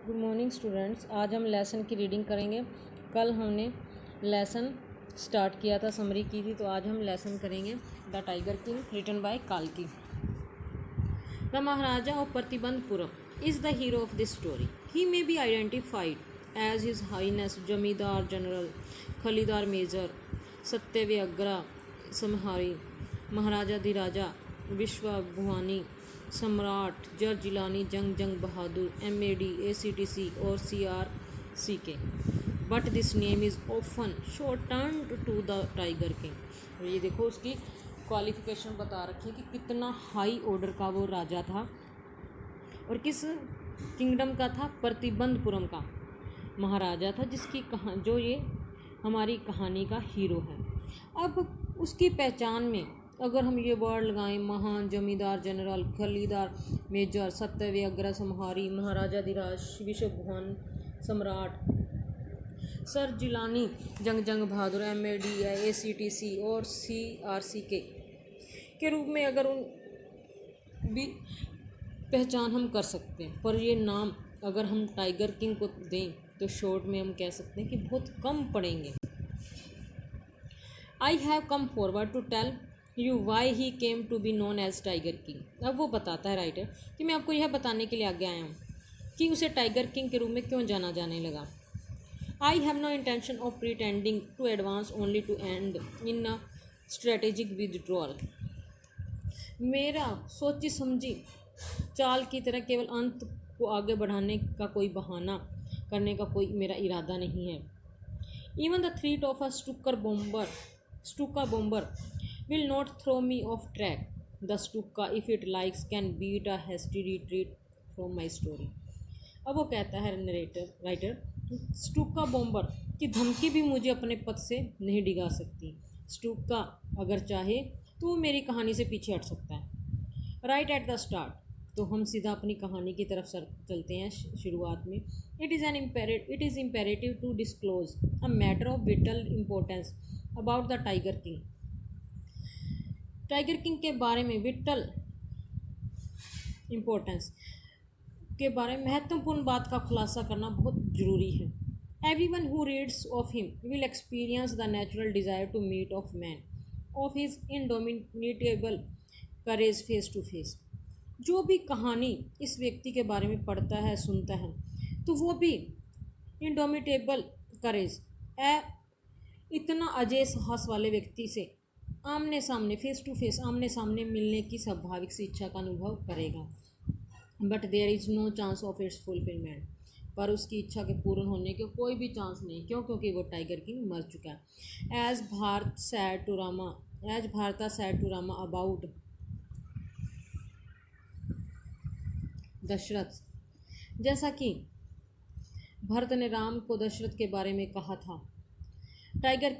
Good morning students. आज हम lesson की रीडिंग करेंगे। कल हमने लेसन स्टार्ट किया था, समरी की थी, तो आज हम लेसन करेंगे the Tiger King written by काल्की। The Maharaja of Pratibandapuram is the hero of this story. He may be identified as his highness Jamedar general Khiledar major Satavyaghra Samhari Maharaja Dhiraja Vishwabhuvana Samrat Sir Jilani Jung Jung Bahadur MAD ACTC और CRCK, but this name is often shortened to the Tiger King. ये देखो उसकी qualification बता रखी है कि कितना high order का वो राजा था और किस किंगडम का था, प्रतिबंधपुरम का महाराजा था, जिसकी जो ये हमारी कहानी का हीरो है। अब उसकी पहचान में अगर हम ये वर्ड लगाएं, महान जमींदार जनरल खलीदार मेजर सत्यव्यग्र समहारी महाराजा धीराज विश्वभुआन सम्राट sir Jilani Jung Jung Bahadur MAD ACTC और CRCK के रूप में अगर उन भी पहचान हम कर सकते हैं, पर ये नाम अगर हम टाइगर किंग को दें तो शॉर्ट में हम कह सकते हैं कि बहुत कम पड़ेंगे। I have come forward to tell you why he came to be known as Tiger King. अब वो बताता है राइटर कि मैं आपको यह बताने के लिए आगे आया हूँ कि उसे टाइगर किंग के रूप में क्यों जाना जाने लगा। I have no intention of pretending to advance only to end in a strategic withdrawal. मेरा सोची समझी चाल की तरह केवल अंत को आगे बढ़ाने का कोई बहाना करने का कोई मेरा इरादा नहीं है। Even the threat of a Stuka bomber will not throw me off track. The Stuka, if it likes, can beat a hasty retreat from my story. अब वो कहता है राइटर, स्टूका बॉम्बर की धमकी भी मुझे अपने पथ से नहीं डिगा सकती। स्टूका अगर चाहे तो वो मेरी कहानी से पीछे हट सकता है। राइट एट द स्टार्ट, तो हम सीधा अपनी कहानी की तरफ चलते हैं। शुरुआत में it is imperative to disclose a matter of vital importance about the Tiger King. Tiger King के बारे में विटल इम्पोर्टेंस के बारे में महत्वपूर्ण बात का खुलासा करना बहुत ज़रूरी है। Everyone who reads of him will experience the natural desire to meet of man of his indomitable courage face to face. जो भी कहानी इस व्यक्ति के बारे में पढ़ता है, सुनता है, तो वो भी इनडोमिनेटेबल करेज इतना अजय साहस वाले व्यक्ति से आमने सामने फेस टू फेस आमने सामने मिलने की स्वाभाविक सी इच्छा का अनुभव करेगा। But there is no chance of its fulfilment, पर उसकी इच्छा के पूर्ण होने के कोई भी चांस नहीं। क्यों? क्योंकि वो टाइगर किंग मर चुका है। As Bharata said to Rama about Dasharath, जैसा कि भरत ने राम को दशरथ के बारे में कहा था। Tiger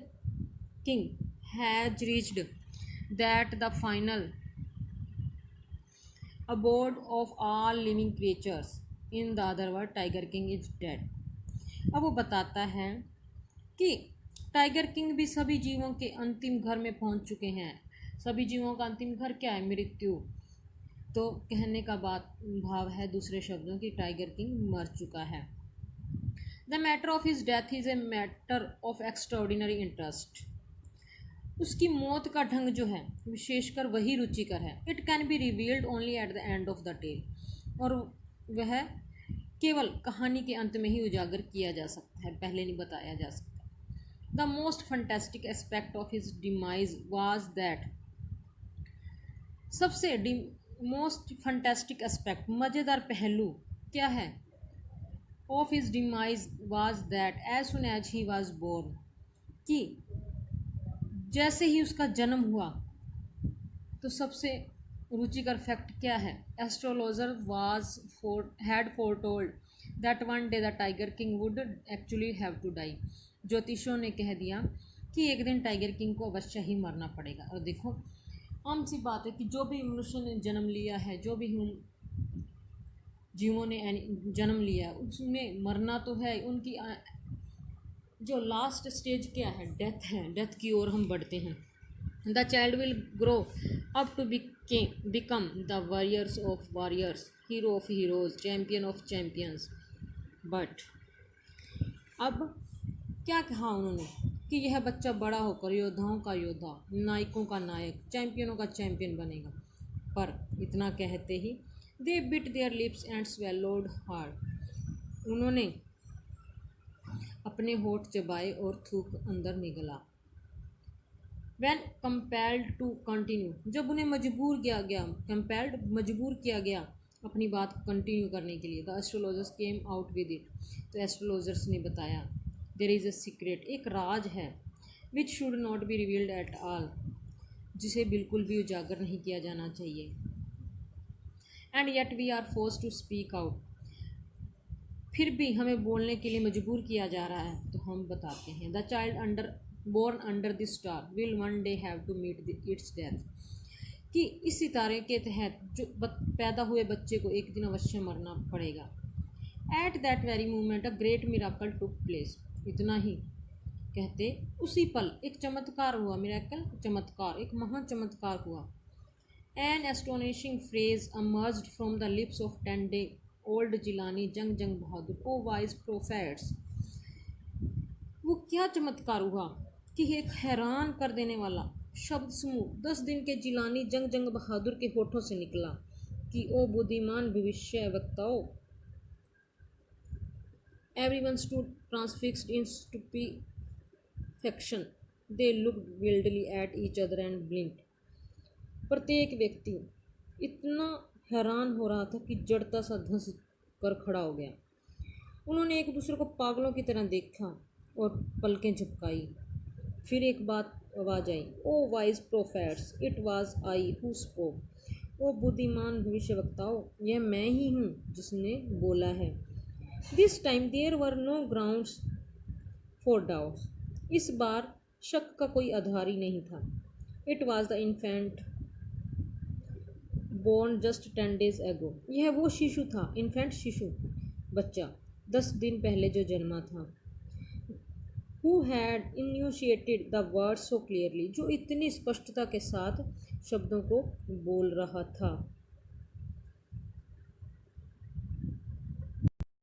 king has reached that the final abode of all living creatures. In the other word, Tiger King is dead. अब वो बताता है कि टाइगर किंग भी सभी जीवों के अंतिम घर में पहुंच चुके हैं। सभी जीवों का अंतिम घर क्या है? मृत्यु। तो कहने का भाव है दूसरे शब्दों की टाइगर किंग मर चुका है। The matter of his death is a matter of extraordinary interest. उसकी मौत का ढंग जो है विशेषकर वही रुचिकर है। It can be revealed only at the end of the tale, और वह केवल कहानी के अंत में ही उजागर किया जा सकता है, पहले नहीं बताया जा सकता। The most fantastic aspect of his demise was that, सबसे मोस्ट फंटेस्टिक एस्पेक्ट मज़ेदार पहलू क्या है? Of his demise was that as soon as he was born, कि जैसे ही उसका जन्म हुआ तो सबसे रुचिकर फैक्ट क्या है? Astrologer had foretold that one day the Tiger King would actually have to die. ज्योतिषों ने कह दिया कि एक दिन टाइगर किंग को अवश्य ही मरना पड़ेगा। और देखो, आम सी बात है कि जो भी मनुष्य ने जन्म लिया है, जो भी जीवों ने जन्म लिया, उसमें मरना तो है। उनकी जो लास्ट स्टेज क्या है? डेथ है। डेथ की ओर हम बढ़ते हैं। The child will grow up to become the warriors of warriors, hero of heroes, champion of champions, but अब क्या कहा उन्होंने कि यह बच्चा बड़ा होकर योद्धाओं का योद्धा, नायकों का नायक, चैंपियनों का चैंपियन बनेगा। पर इतना कहते ही they bit their lips and swallowed hard. उन्होंने अपने होठ चबाए और थूक अंदर निगला। When compelled to continue, जब उन्हें मजबूर किया गया अपनी बात कंटिन्यू करने के लिए, the astrologers came out with it, तो एस्ट्रोलॉजर्स ने बताया देयर इज़ अ सीक्रेट, एक राज है, which should not be revealed at all, जिसे बिल्कुल भी उजागर नहीं किया जाना चाहिए। And yet we are force to speak out, फिर भी हमें बोलने के लिए मजबूर किया जा रहा है, तो हम बताते हैं। The child born under the star will one day have to meet its death, कि इस सितारे के तहत जो पैदा हुए बच्चे को एक दिन अवश्य मरना पड़ेगा। At that very moment a great miracle took place, इतना ही कहते उसी पल एक चमत्कार हुआ, मिराकल चमत्कार, एक महान चमत्कार हुआ। An astonishing phrase emerged from the lips of 10-day-old Jilani Jung Jung Bahadur, O wise prophets. वो क्या चमत्कार हुआ कि एक हैरान कर देने वाला शब्द समूह 10 दिन के जिलानी जंग जंग बहादुर के होठों से निकला कि ओ बुद्धिमान भविष्य वक्ताओं। Everyone stood transfixed in stupefaction, they looked wildly at each other and blinked. प्रत्येक व्यक्ति इतना हैरान हो रहा था कि जड़ता सा धंस कर खड़ा हो गया। उन्होंने एक दूसरे को पागलों की तरह देखा और पलकें झपकाई। फिर एक बात आवाज़ आई, O wise prophets, it was I who spoke. ओ बुद्धिमान भविष्यवक्ताओं, यह मैं ही हूँ जिसने बोला है। This time there were no grounds for doubts, इस बार शक का कोई आधार ही नहीं था। It was the infant born just 10 days ago, यह वो शिशु था, इन्फेंट शिशु, बच्चा 10 दिन पहले जो जन्मा था। Who had enunciated the words so clearly, जो इतनी स्पष्टता के साथ शब्दों को बोल रहा था।